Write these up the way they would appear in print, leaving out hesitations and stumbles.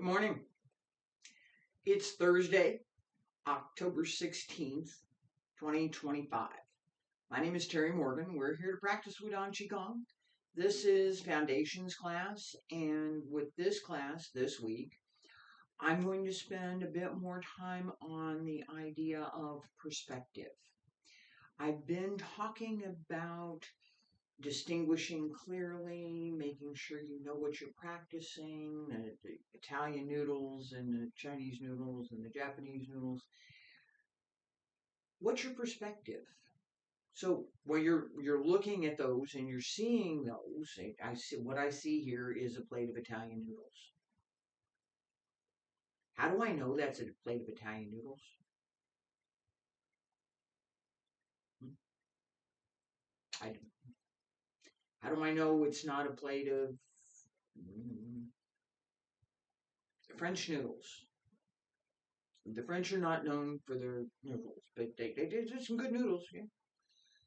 Good morning. It's Thursday, October 16th, 2025. My name is Terry Morgan. We're here to practice Wudang Qigong. This is Foundations class, and with this class this week, I'm going to spend a bit more time on the idea of perspective. I've been talking about distinguishing clearly, making sure you know what you're practicing, the Italian noodles and the Chinese noodles and the Japanese noodles. What's your perspective? So when you're looking at those and you're seeing those, what I see here is a plate of Italian noodles. How do I know that's a plate of Italian noodles? I, how do I know it's not a plate of French noodles? The French are not known for their noodles, but they do some good noodles.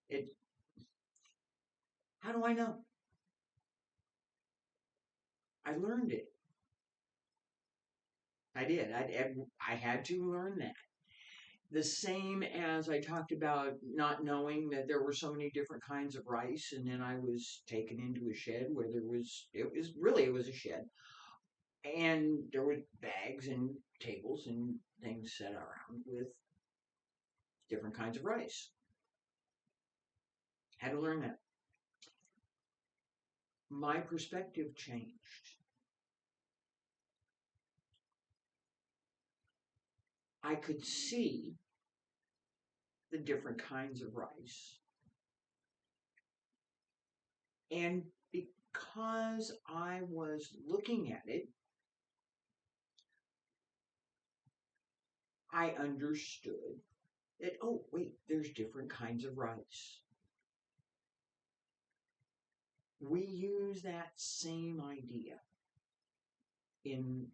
Yeah. How do I know? I learned it. I did. I had to learn that. The same as I talked about not knowing that there were so many different kinds of rice, and then I was taken into a shed where it was a shed, and there were bags and tables and things set around with different kinds of rice. Had to learn that. My perspective changed. I could see the different kinds of rice. And because I was looking at it, I understood that, oh, wait, there's different kinds of rice. We use that same idea in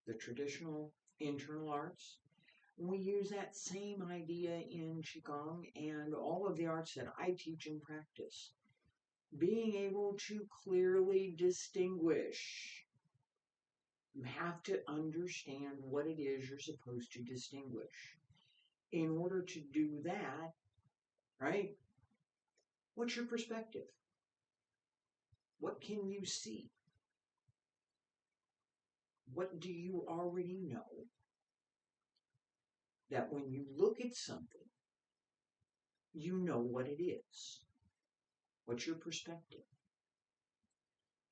the traditional internal arts. We use that same idea in Qigong and all of the arts that I teach and practice. Being able to clearly distinguish. You have to understand what it is you're supposed to distinguish. In order to do that, right? What's your perspective? What can you see? What do you already know? That when you look at something, you know what it is. What's your perspective?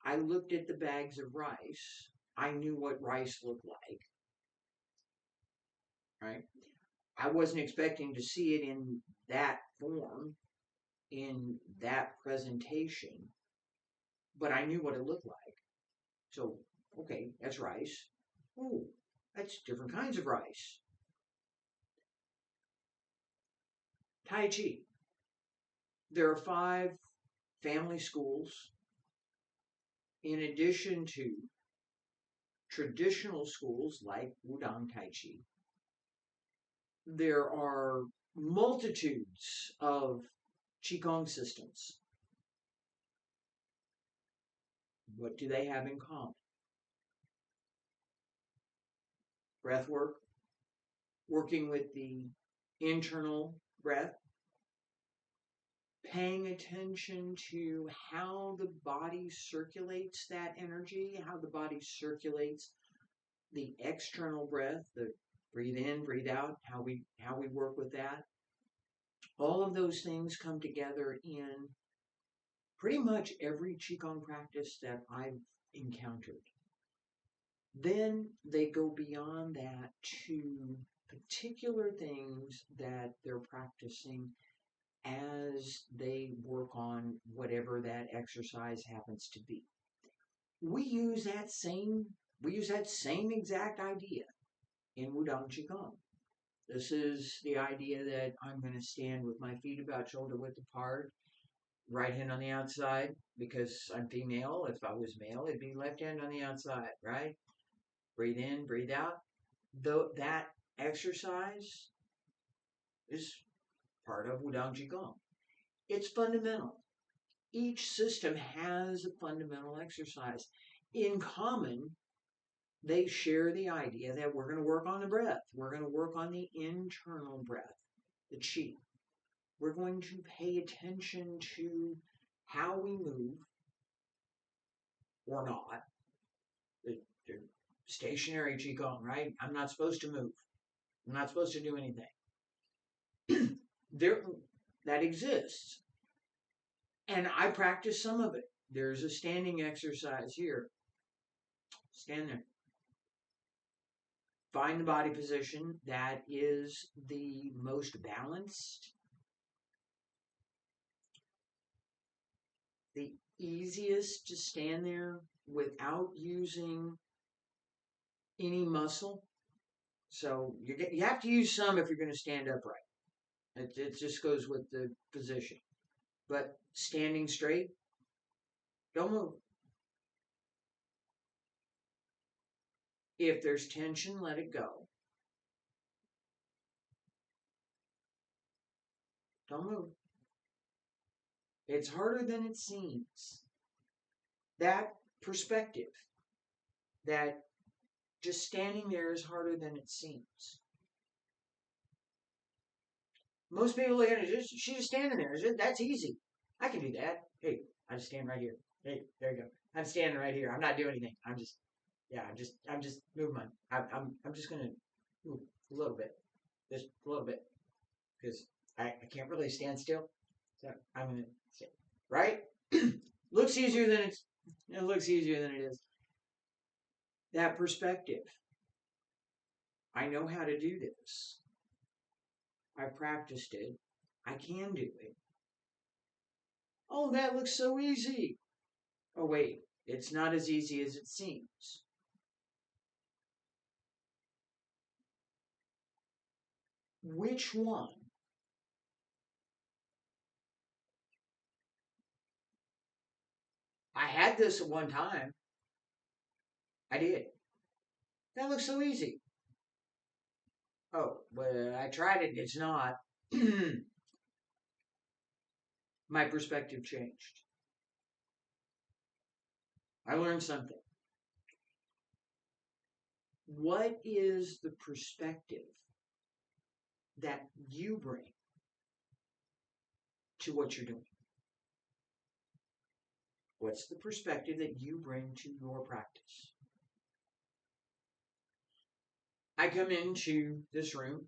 I looked at the bags of rice. I knew what rice looked like. Right? I wasn't expecting to see it in that form, in that presentation, but I knew what it looked like. So, okay, that's rice. Oh, that's different kinds of rice. Tai Chi. There are 5 family schools in addition to traditional schools like Wudang Tai Chi. There are multitudes of Qigong systems. What do they have in common? Breath work, working with the internal breath, paying attention to how the body circulates that energy, how the body circulates the external breath, the breathe in, breathe out, how we work with that. All of those things come together in pretty much every Qigong practice that I've encountered. Then they go beyond that to particular things that they're practicing as they work on whatever that exercise happens to be. We use that same exact idea in Wudang Qigong. This is the idea that I'm going to stand with my feet about shoulder width apart, right hand on the outside, because I'm female. If I was male, it'd be left hand on the outside, right? Breathe in, breathe out. Though that exercise is part of Wudang Qigong. It's fundamental. Each system has a fundamental exercise in common they share the idea that we're going to work on the breath. We're going to work on the internal breath, the qi. We're going to pay attention to how we move or not. They're stationary Qigong, right? I'm not supposed to move. I'm not supposed to do anything. There, that exists. And I practice some of it. There's a standing exercise here. Stand there. Find the body position that is the most balanced, the easiest to stand there without using any muscle. So you have to use some if you're going to stand upright. It just goes with the position. But standing straight, don't move. If there's tension, let it go. Don't move. It's harder than it seems. That perspective, that just standing there is harder than it seems. Most people look at it, she's just standing there. That's easy. I can do that. Hey, I just stand right here. Hey, there you go. I'm standing right here. I'm not doing anything. I'm just moving my. I'm just gonna move a little bit, just a little bit, because I can't really stand still. So I'm gonna sit. Right? Looks easier than it looks easier than it is. That perspective. I know how to do this. I practiced it. I can do it. Oh, that looks so easy. Oh, wait, it's not as easy as it seems. Which one? I had this at one time. I did. That looks so easy. Oh, well, I tried it. It's not. My perspective changed. I learned something. What is the perspective that you bring to what you're doing? What's the perspective that you bring to your practice? I come into this room.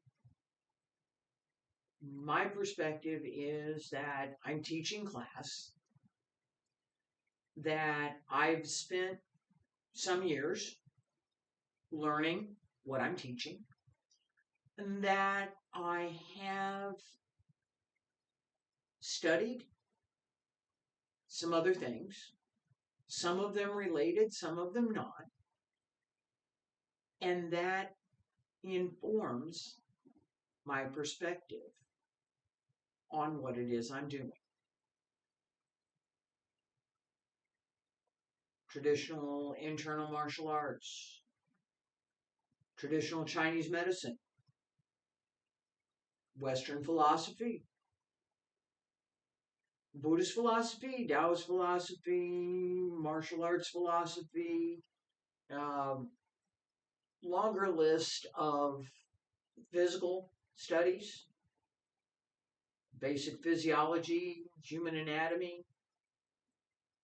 My perspective is that I'm teaching class, that I've spent some years learning what I'm teaching, and that I have studied some other things, some of them related, some of them not, and that informs my perspective on what it is I'm doing. Traditional internal martial arts, traditional Chinese medicine, Western philosophy, Buddhist philosophy, Taoist philosophy, martial arts philosophy, um, longer list of physical studies, basic physiology, human anatomy,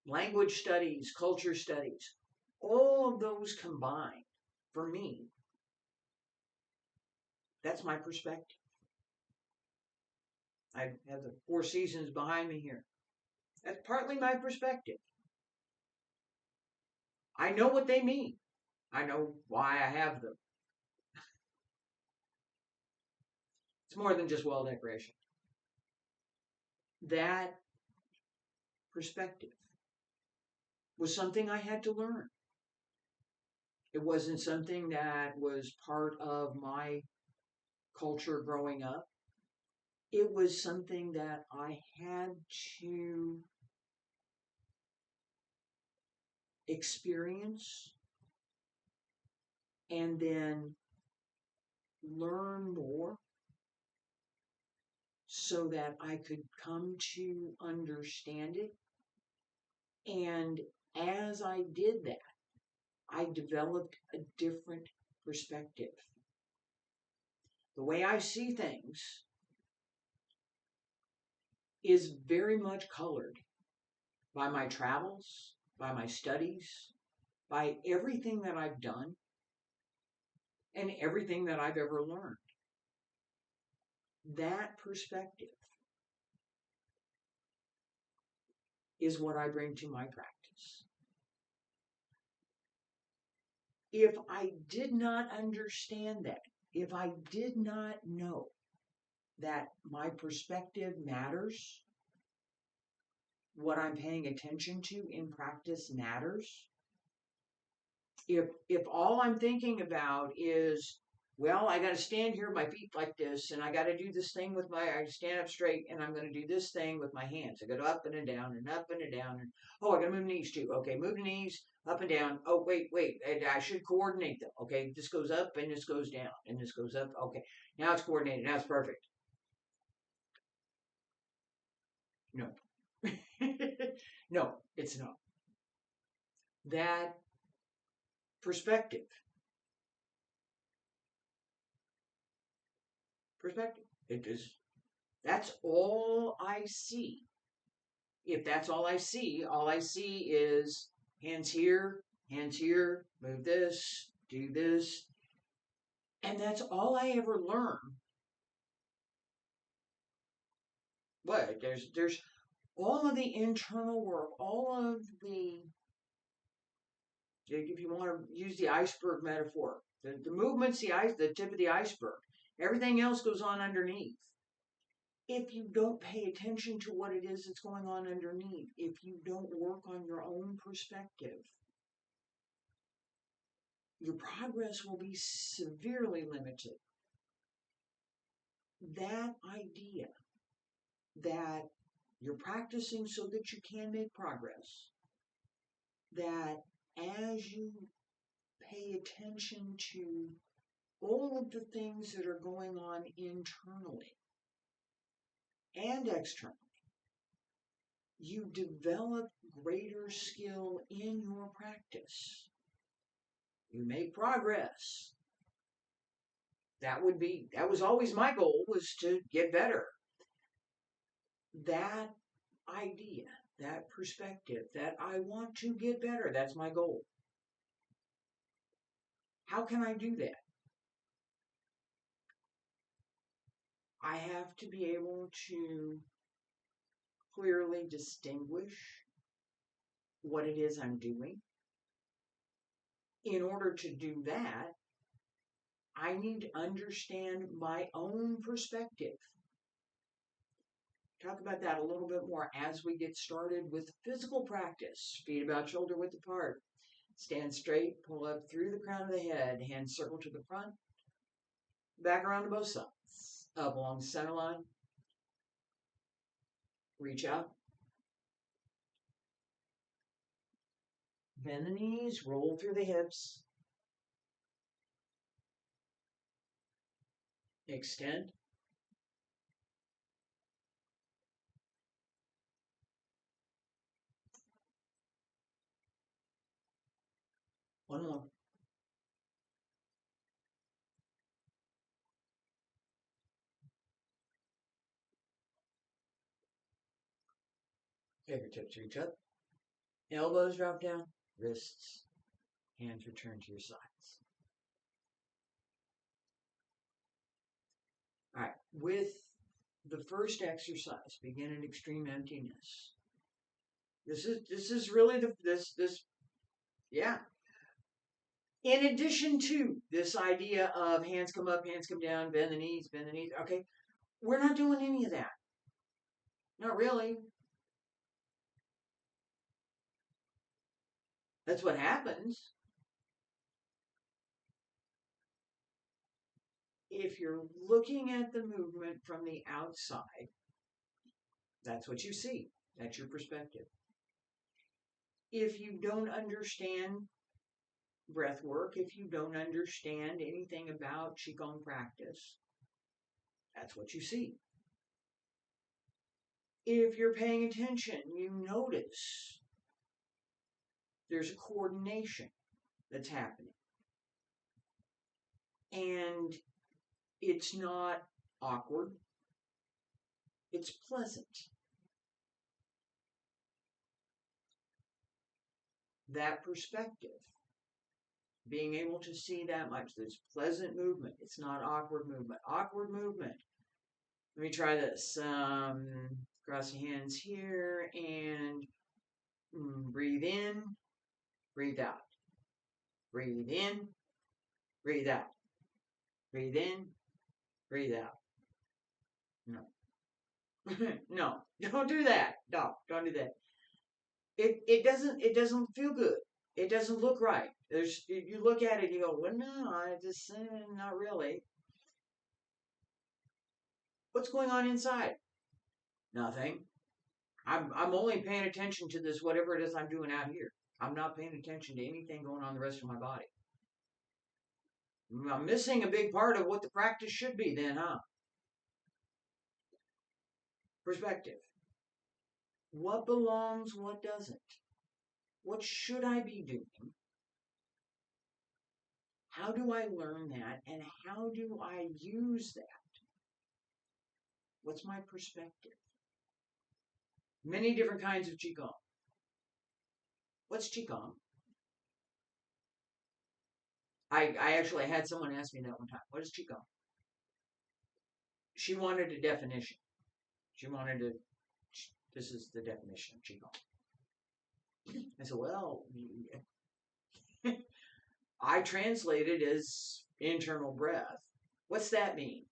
language studies, culture studies. All of those combined, for me, that's my perspective. I have the Four Seasons behind me here. That's partly my perspective. I know what they mean. I know why I have them. It's more than just wall decoration. That perspective was something I had to learn. It wasn't something that was part of my culture growing up. It was something that I had to experience and then learn more so that I could come to understand it. And as I did that, I developed a different perspective. The way I see things is very much colored by my travels, by my studies, by everything that I've done, and everything that I've ever learned. That perspective is what I bring to my practice. If I did not understand that, if I did not know that my perspective matters, what I'm paying attention to in practice matters, if all I'm thinking about is, well, I got to stand here with my feet like this, and I got to do this thing with I stand up straight, and I'm going to do this thing with my hands. I go up and down and up and down, and oh, I got to move knees too. Okay, move the knees up and down. Oh, wait, and I should coordinate them. Okay, this goes up and this goes down, and this goes up. Okay, now it's coordinated. Now it's perfect. No, no, it's not. That perspective. It is. That's all I see. If that's all I see is hands here, move this, do this. And that's all I ever learn. But there's all of the internal work, all of the, if you want to use the iceberg metaphor, the movement's the tip of the iceberg. Everything else goes on underneath. If you don't pay attention to what it is that's going on underneath, if you don't work on your own perspective, your progress will be severely limited. That idea that you're practicing so that you can make progress, that as you pay attention to all of the things that are going on internally and externally, you develop greater skill in your practice. You make progress. That was always my goal, was to get better. That idea, that perspective, that I want to get better, that's my goal. How can I do that? I have to be able to clearly distinguish what it is I'm doing. In order to do that, I need to understand my own perspective. Talk about that a little bit more as we get started with physical practice. Feet about shoulder width apart. Stand straight, pull up through the crown of the head, hands circle to the front, back around to both sides. Up along the center line. Reach out. Bend the knees, roll through the hips. Extend. One more. Fingertips reach up. Elbows drop down. Wrists. Hands return to your sides. All right. With the first exercise, begin at extreme emptiness. This is really yeah. In addition to this idea of hands come up, hands come down, bend the knees. Okay, we're not doing any of that. Not really. That's what happens. If you're looking at the movement from the outside, that's what you see. That's your perspective. If you don't understand breath work, if you don't understand anything about Qigong practice, that's what you see. If you're paying attention, you notice there's a coordination. that's happening. And it's not awkward. It's pleasant. That perspective, being able to see that much, this pleasant movement. It's not awkward movement. Awkward movement. Let me try this. Cross the hands here and breathe in, breathe out. Breathe in, breathe out. Breathe in, breathe out. No. No, don't do that. No, don't do that. It doesn't feel good. It doesn't look right. You look at it, you go, well, no, I just not really. What's going on inside? Nothing. I'm only paying attention to this whatever it is I'm doing out here. I'm not paying attention to anything going on in the rest of my body. I'm missing a big part of what the practice should be then, huh? Perspective. What belongs, what doesn't? What should I be doing? How do I learn that? And how do I use that? What's my perspective? Many different kinds of Qigong. What's Qigong? I actually had someone ask me that one time. What is Qigong? She wanted a definition. This is the definition of Qigong. I said, well, I translate it as internal breath. What's that mean?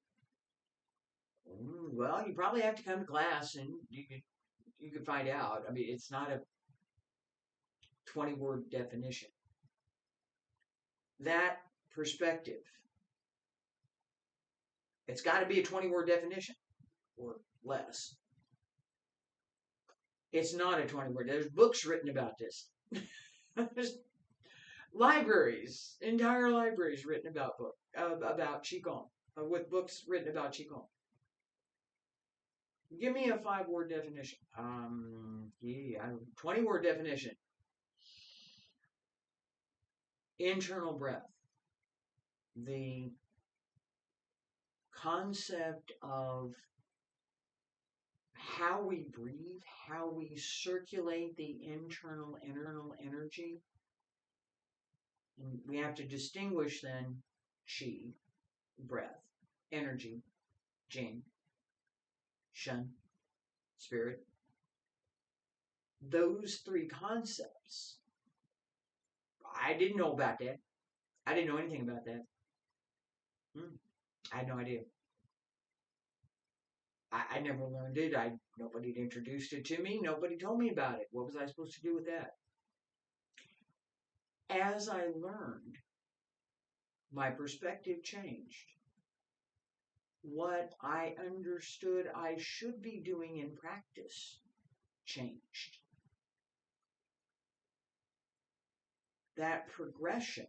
Well, you probably have to come to class and you can find out. I mean, it's not a 20-word definition. That perspective, it's got to be a 20-word definition or less. It's not a 20-word. There's books written about this. There's libraries, entire libraries written about Qigong, with books written about Qigong. Give me a 5-word definition. 20-word definition. Internal breath. The concept of how we breathe, how we circulate the internal energy. And we have to distinguish then Qi, breath, energy, Jing, Shen, spirit. Those 3 concepts. I didn't know about that. I didn't know anything about that. I had no idea. I never learned it. Nobody had introduced it to me. Nobody told me about it. What was I supposed to do with that? As I learned, my perspective changed. What I understood I should be doing in practice changed. That progression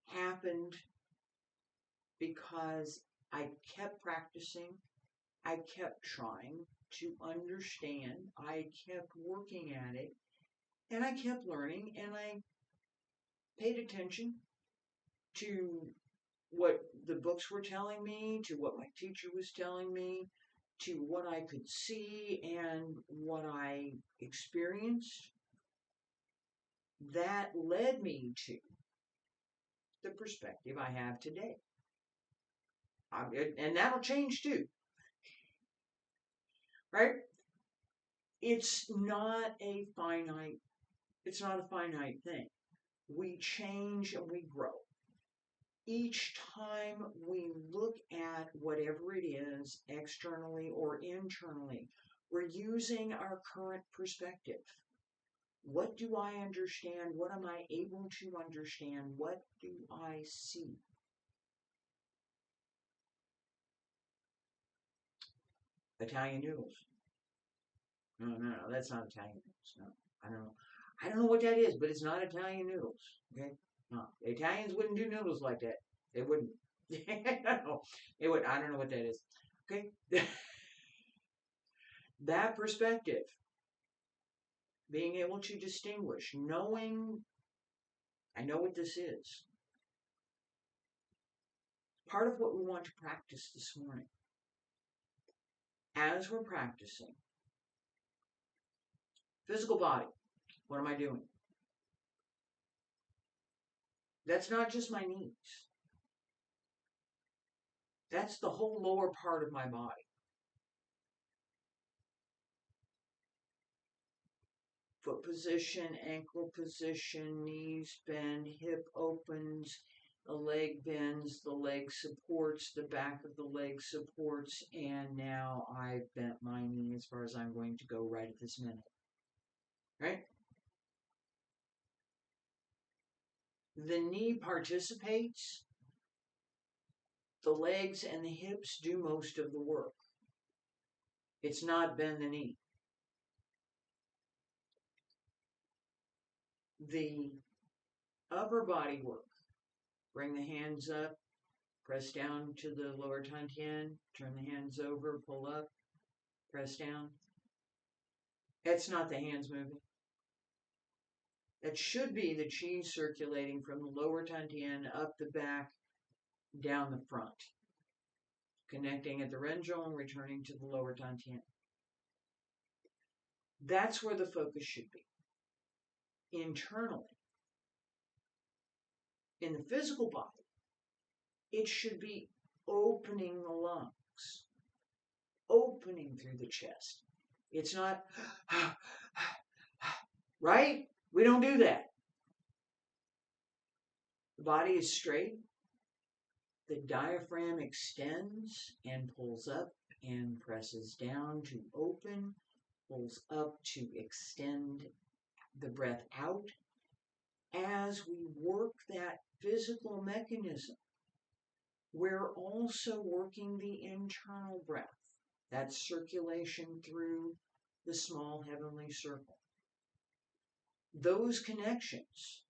happened because I kept practicing. I kept trying to understand. I kept working at it. And I kept learning. And I paid attention to what the books were telling me, to what my teacher was telling me, to what I could see and what I experienced. That led me to the perspective I have today. And that'll change too. Right? It's not a finite thing. We change and we grow. Each time we look at whatever it is, externally or internally, we're using our current perspective. What do I understand? What am I able to understand? What do I see? Italian noodles. No, that's not Italian noodles. No, I don't know what that is, but it's not Italian noodles. Okay, no, the Italians wouldn't do noodles like that. They wouldn't. No, they would. I don't know what that is. Okay, that perspective, being able to distinguish, knowing I know what this is. Part of what we want to practice this morning. As we're practicing, physical body, what am I doing? That's not just my knees. That's the whole lower part of my body. Foot position, ankle position, knees bend, hip opens, the leg bends, the leg supports, the back of the leg supports, and now I've bent my knee as far as I'm going to go right at this minute. Right? The knee participates. The legs and the hips do most of the work. It's not bend the knee. The upper body work. Bring the hands up, press down to the lower dantian, turn the hands over, pull up, press down. That's not the hands moving. That should be the chi circulating from the lower dantian up the back, down the front, connecting at the renjong and returning to the lower dantian. That's where the focus should be. Internally, in the physical body, it should be opening the lungs, opening through the chest. It's not, right? We don't do that. The body is straight. The diaphragm extends and pulls up and presses down to open, pulls up to extend the breath out. As we work that physical mechanism, we're also working the internal breath, that circulation through the small heavenly circle. Those connections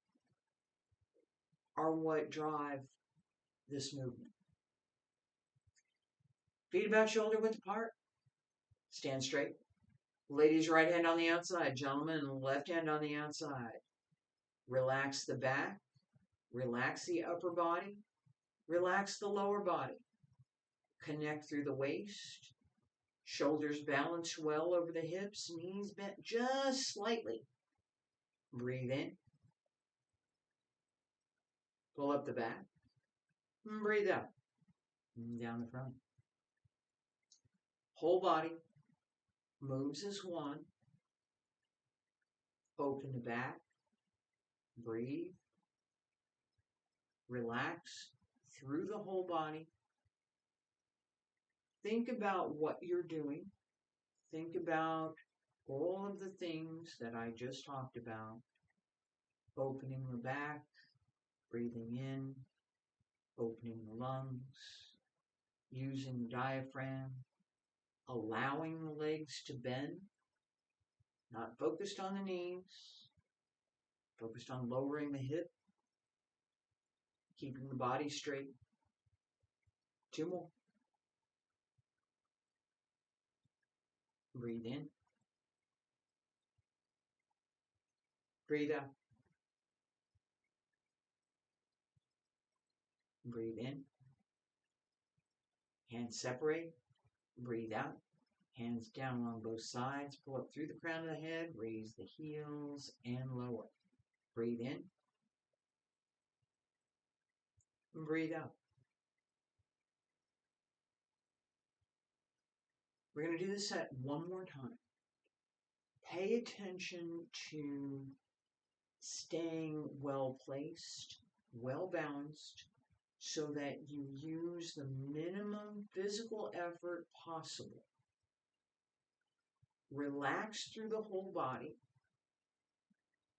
are what drive this movement. Feet about shoulder width apart. Stand straight. Ladies, right hand on the outside. Gentlemen, left hand on the outside. Relax the back. Relax the upper body. Relax the lower body. Connect through the waist. Shoulders balanced well over the hips. Knees bent just slightly. Breathe in. Pull up the back. Breathe out. Down the front. Whole body moves as one. Open the back. Breathe. Relax through the whole body. Think about what you're doing. Think about all of the things that I just talked about. Opening the back, breathing in, opening the lungs, using the diaphragm, allowing the legs to bend, not focused on the knees, focused on lowering the hip, keeping the body straight. 2 more. Breathe in. Breathe out. Breathe in. Hands separate. Breathe out. Hands down along both sides. Pull up through the crown of the head. Raise the heels and lower. Breathe in. Breathe out. We're going to do this set one more time. Pay attention to staying well placed, well balanced, so that you use the minimum physical effort possible. Relax through the whole body.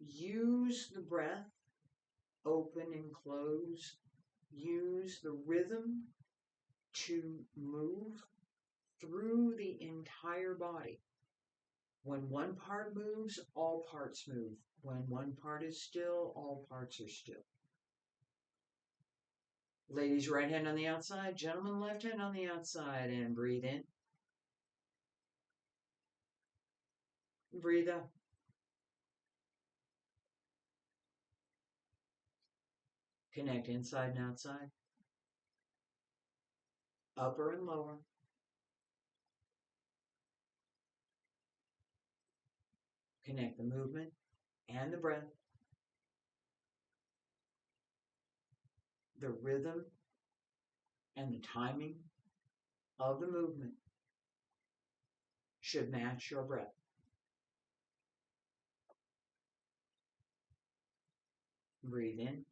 Use the breath, open and close. Use the rhythm to move through the entire body. When one part moves, all parts move. When one part is still, all parts are still. Ladies, right hand on the outside. Gentlemen, left hand on the outside. And breathe in. Breathe out. Connect inside and outside, upper and lower. Connect the movement and the breath, the rhythm and the timing of the movement should match your breath. Breathe in.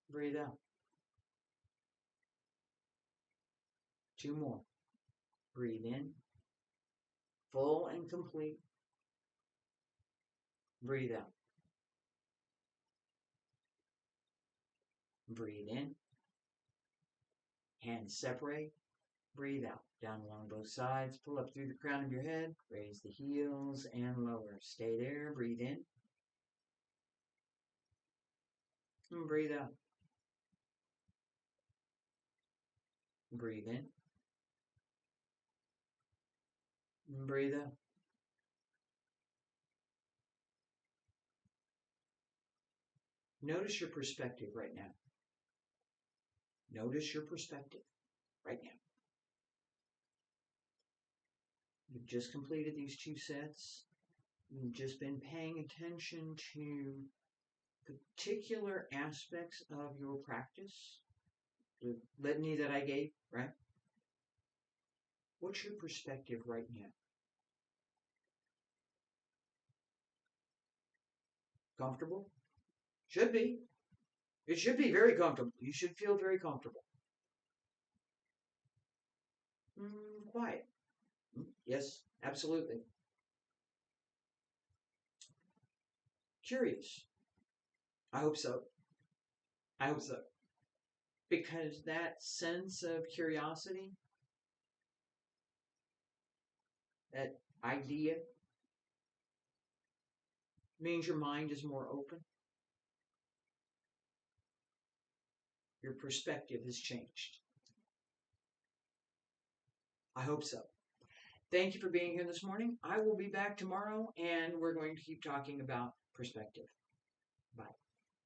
Breathe out. 2 more. Breathe in. Full and complete. Breathe out. Breathe in. Hands separate. Breathe out. Down along both sides. Pull up through the crown of your head. Raise the heels and lower. Stay there. Breathe in. And breathe out. Breathe in. And breathe out. Notice your perspective right now. Notice your perspective right now. You've just completed these 2 sets. You've just been paying attention to particular aspects of your practice. The litany that I gave, right? What's your perspective right now? Comfortable? Should be. It should be very comfortable. You should feel very comfortable. Quiet. Yes, absolutely. Curious. I hope so. I hope so. Because that sense of curiosity, that idea, means your mind is more open. Your perspective has changed. I hope so. Thank you for being here this morning. I will be back tomorrow, and we're going to keep talking about perspective. Bye.